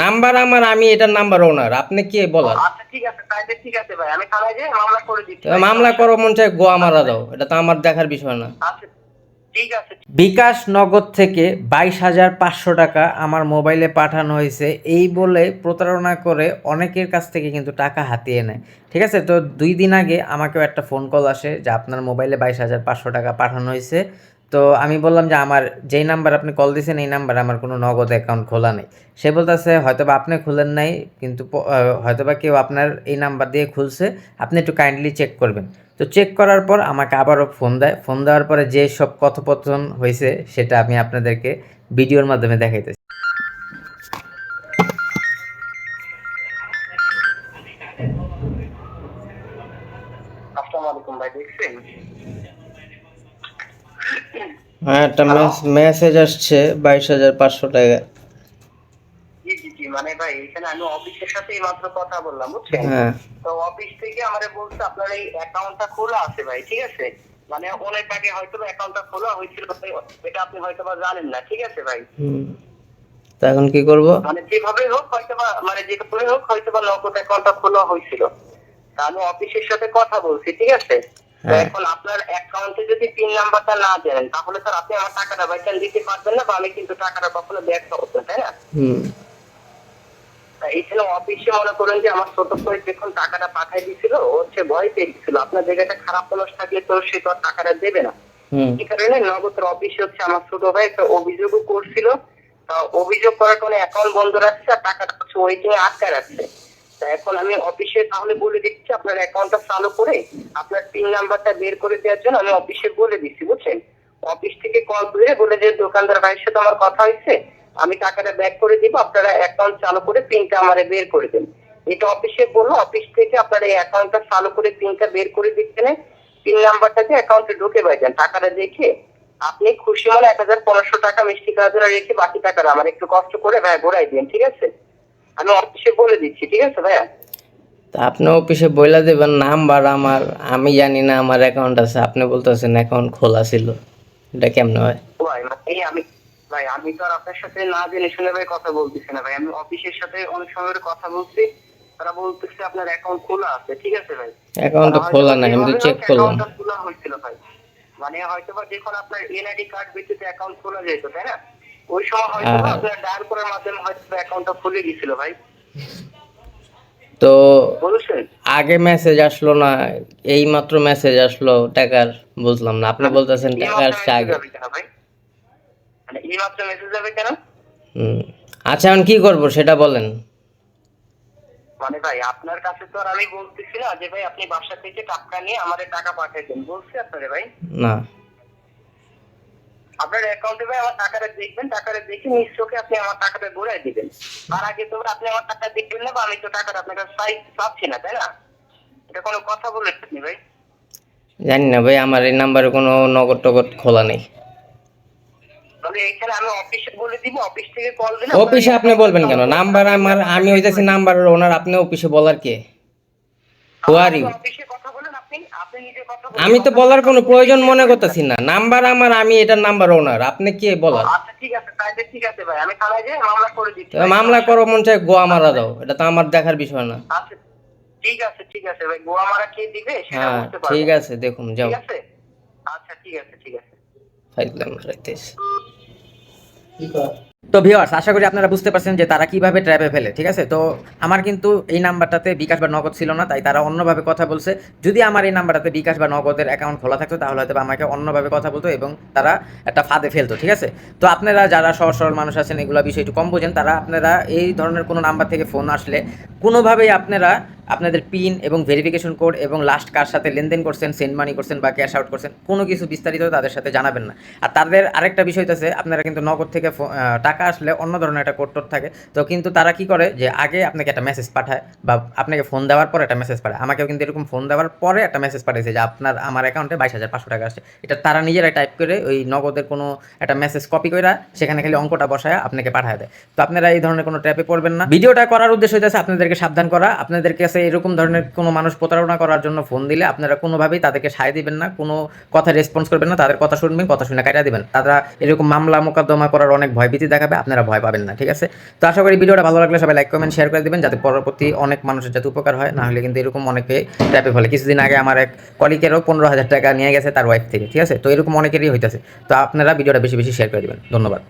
Number আমার, আমি এটার নাম্বার ওনার, আপনি কে বলার? আচ্ছা ঠিক আছে, তাইলে ঠিক আছে ভাই, আমি থানায় যেয়ে মামলা করে দিচ্ছি তো ভাই, মামলা সমস্যা করো, নেই। মন চায় গোয়া মারা আচ্ছা ভাই, দাও, এটা তো আমার দেখার বিষয় না। আচ্ছা ঠিক আছে। বিকাশ নগদ থেকে 22,500 টাকা আমার মোবাইলে পাঠানো হয়েছে এই বলে প্রতারণা করে অনেকের কাছ থেকে কিন্তু টাকা হাতিয়ে নেয়। ঠিক আছে, তো 2 দিন আগে আমাকেও একটা ফোন কল আসে যে আপনার মোবাইলে 22,500 টাকা পাঠানো হয়েছে। তো আমি বললাম যে আমার যেই নাম্বার আপনি কল দিয়েছেন এই নাম্বারে আমার কোনো নগদ অ্যাকাউন্ট খোলা নেই। সে বলতেছে হয়তোবা আপনি খুলেন নাই, কিন্তু হয়তোবা কেউ আপনার এই নাম্বার দিয়ে খুলছে, আপনি একটু কাইন্ডলি চেক করবেন। তো চেক করার পর আমাকে আবারও ফোন দেয়। ফোন দেওয়ার পরে যে সব কথোপকথন হয়েছে সেটা আমি আপনাদেরকে ভিডিওর মাধ্যমে দেখাইতেছি। আসসালামু আলাইকুম ভাই, দেখছেন? হ্যাঁ, একটা হ্যালো। মেসেজ আসছে 22,500 টাকা। জি জি জি, মানে ভাই এখানে আমি অফিসের সাথে এই মাত্র কথা বললাম, বুঝছেন? হ্যাঁ। তো অফিস থেকে আমারে বলছে আপনার এই অ্যাকাউন্টটা খোলা আছে ভাই, ঠিক আছে? মানে অনেক আগে হয়তো অ্যাকাউন্টটা খোলা হয়েছিল, এটা আপনি হয়তো বা জানেন না, ঠিক আছে ভাই? হুম। তা এখন কি করব? মানে যেভাবে হোক হয়তো বা, মানে যেভাবে হোক হয়তো বা নগদ অ্যাকাউন্টটা খোলা হয়েছিল। তা আমি অফিসের সাথে কথা বলছি, ঠিক আছে? তো হ্যাঁ। এখন আপনার অ্যাকাউন্টে যদি পিন নাম্বারটা না দেন তাহলে স্যার আপনি আমার টাকাটা ভাইটাল দিতে পারবেন না, বা আমি কিন্তু টাকাটা কখনো ব্যাক পাবো না, তাই না? হুম। এইখানে অফিসে মনে করেন যে আমার ছোট ভাই যখন টাকাটা পাঠাই দিছিল, ও হচ্ছে ভয় পেয়ে গেছিল, আপনার জায়গাটা খারাপ মানুষ থাকলে তো সে তো আর টাকাটা দেবে না। হুম। এই কারণে নগদের অফিসে হচ্ছে আমার ছোট ভাই একটা অভিযোগও করছিল। তা অভিযোগ করার কারণে অ্যাকাউন্ট বন্ধ রাখছে আর টাকাটা হচ্ছে ওইটিং এ আটকে রাখছে। তা এখন আমি অফিসে তাহলে বলে দিচ্ছি আপনার অ্যাকাউন্টটা চালু করে আপনার পিন নাম্বারটা বের করে দেওয়ার জন্য আমি অফিসে বলে দিচ্ছি, বুঝছেন? অফিস থেকে কল করে বলে যে দোকানদার ভাইয়ের সাথে আমার কথা হয়েছে, আমি টাকাটা ব্যাক করে দিব, আপনারা অ্যাকাউন্ট চালু করে পিনটা আমারে বের করে দেন। এটা অফিসে বললো, অফিস থেকে আপনার এই অ্যাকাউন্টটা চালু করে পিনটা বের করে দিচ্ছেন, পিন নাম্বারটাকে অ্যাকাউন্টে ঢুকে পাইছেন, টাকাটা দেখে আপনি খুশি হলে 1,500 টাকা মিষ্টি কাজরা রেখে বাকি টাকাটা আমার একটু কষ্ট করে ভাই ঘোরাই দিন, ঠিক আছে? আমি অফিসে বলে দিচ্ছি, ঠিক আছে ভাইয়া? তা আপনি অফিসে বইলা দেবেন নাম্বার আমার, আমি জানি না আমার অ্যাকাউন্ট আছে, আপনি বলতেছেন অ্যাকাউন্ট খোলা ছিল, এটা কেমনে হয়? ভাই এই আমি, ভাই আমি তো আর আপনার সাথে না জেনে শুনে ভাই কথা বলতেছি না ভাই, আমি অফিসের সাথে অনেক সময় ধরে কথা বলছি, তারা বলতেছে আপনার অ্যাকাউন্ট খোলা আছে, ঠিক আছে ভাই? অ্যাকাউন্ট তো খোলা নাই, আমি তো চেক করলাম। অ্যাকাউন্টটা খোলা হয়েছিল ভাই, মানে হয়তো বা যখন আপনার এনআইডি কার্ড ভিত্তিতে অ্যাকাউন্ট খোলা যেত, তাই না? ওই সময় হয়তো বা আপনার ডায়াল করার মাধ্যমে হয়তো অ্যাকাউন্টটা খুলে গেছিল ভাই, তো বুঝছেন? আগে মেসেজ আসলো না, এই মাত্র মেসেজ আসলো টাকার, বুঝলাম না, আপনি বলতেছেন এই টাকা মাত্র আসছে মেসেজ আগে। যাবে কেন ভাই? মানে এই মাত্র মেসেজ যাবে কেন? হুম। আচ্ছা, এখন কি করব সেটা বলেন। মানে ভাই আপনার কাছে তো আর আমি বলতেছি না যে ভাই আপনি বাসা থেকে টাকা নিয়ে আমাদের টাকা পাঠিয়ে দেন, বলছি আপনারে ভাই? না। আপনার অ্যাকাউন্টে ভাই আমার টাকাটা দেখবেন, টাকাটা দেখে নিশ্চয়ই আপনি আমার টাকাটা ঘুরাই দিবেন। তার আগে তো আপনি আমার টাকা দেখবেন না, বা আমি তো টাকাটা আপনার কাছে চাচ্ছি না, তাই না? এটা কোনো কথা বলেছেন ভাই? জানি না ভাই, আমার এই নাম্বারে কোনো নগদ টগদ খোলা নেই। তাহলে এখানে আমি অফিসে বলে দিব, অফিস থেকে কল দিন। অফিসে আপনি বলবেন কেন? নাম্বার আমার, আমি হইতাছি নাম্বারের ওনার, আপনি অফিসে বলার কে? হু আর ইউ? অফিসে কথা বলেন, আপনি আপনি নিজে কথা বলেন। আমি তো বলার কোনো প্রয়োজন মনে করতেছি না, নাম্বার আমার, আমি এটার নাম্বার ওনার, আপনি কে বলার? আচ্ছা ঠিক আছে, তাইলে ঠিক আছে ভাই, আমি থানায় যেয়ে মামলা করে দিচ্ছি তো ভাই, মামলা সমস্যা করো, নেই। মন চায় গোয়া মারা দাও, এটা তো আমার দেখার বিষয় না। আচ্ছা ঠিক আছে ভাই, গোয়া মারা কে দিবে সেটা হ্যাঁ বুঝতে পারবো। ঠিক আছে, দেখুন যাও। ঠিক আছে, আচ্ছা ঠিক আছে। ফাইজলাম রাইতেছ। তো ভিউয়ার্স, আশা করি আপনারা বুঝতে পারছেন যে তারা কিভাবে ট্র্যাপে ফেলে। ঠিক আছে, তো আমার কিন্তু এই নাম্বারটাতে বিকাশ বা নগদ ছিল না, তাই তারা অন্যভাবে কথা বলছে। যদি আমার এই নাম্বারটাতে বিকাশ বা নগদের অ্যাকাউন্ট খোলা থাকতো তাহলে হয়তো আমাকে অন্যভাবে কথা বলতো এবং তারা একটা ফাঁদে ফেলতো। ঠিক আছে, তো আপনারা যারা সহজ সরল মানুষ আছেন, এগুলো বিষয় একটু কম বোঝেন, তারা আপনারা এই ধরনের কোনো নাম্বার থেকে ফোন আসলে কোনোভাবেই আপনারা আপনাদের পিন এবং ভেরিফিকেশন কোড এবং লাস্ট কার সাথে লেনদেন করছেন, সেন্ড মানি করছেন বা ক্যাশ আউট করছেন, কোনো কিছু বিস্তারিত তাদের সাথে জানাবেন না। আর তাদের আরেকটা বিষয় হচ্ছে, আপনারা কিন্তু নগদ থেকে টাকা আসলে অন্য ধরনের একটা কোড টোড থাকে। তো কিন্তু তারা কি করে যে আগে আপনাকে একটা মেসেজ পাঠায় বা আপনাকে ফোন দেওয়ার পর একটা মেসেজ পাঠায়। আমাকেও কিন্তু এরকম ফোন দেওয়ার পরে একটা মেসেজ পাঠিয়েছে যে আমার অ্যাকাউন্টে 22,500 টাকা আসছে। এটা তারা নিজেরাই টাইপ করে ওই নগদের কোনো একটা মেসেজ কপি করে সেখানে খালি অঙ্কটা বসায় আপনাকে পাঠায় দেয়। তো আপনারা এই ধরনের কোনো ট্র্যাপে পড়বেন না। ভিডিওটা করার উদ্দেশ্য হচ্ছে আপনাদেরকে সাবধান করা, আপনাদের কাছে কাছে এরকম ধরনের কোনো মানুষ প্রতারণা করার জন্য ফোন দিলে আপনারা কোনোভাবেই তাদেরকে সায় দিবেন না, কোনো কথা রেসপন্স করবেন না, তাদের কথা শুনবেন, কথা শুনে কাটিয়ে দিবেন। তারা এরকম মামলা মোকদ্দমা করার অনেক ভয়ভীতি দেখাবে, আপনারা ভয় পাবেন না, ঠিক আছে? তো আশা করি ভিডিওটা ভালো লাগলে সবাই লাইক কমেন্ট শেয়ার করে দিবেন, যাতে পরবর্তী অনেক মানুষের যাতে উপকার হয়। না হলে কিন্তু এরকম অনেকে ট্র্যাপে ফেলে। কিছুদিন আগে আমার এক কলিগেরও 15,000 টাকা নিয়ে গেছে তার ওয়াইফ থেকে, ঠিক আছে? তো এরকম অনেকেরই হইতেছে। তো আপনারা ভিডিওটা বেশি বেশি শেয়ার করে দিবেন। ধন্যবাদ।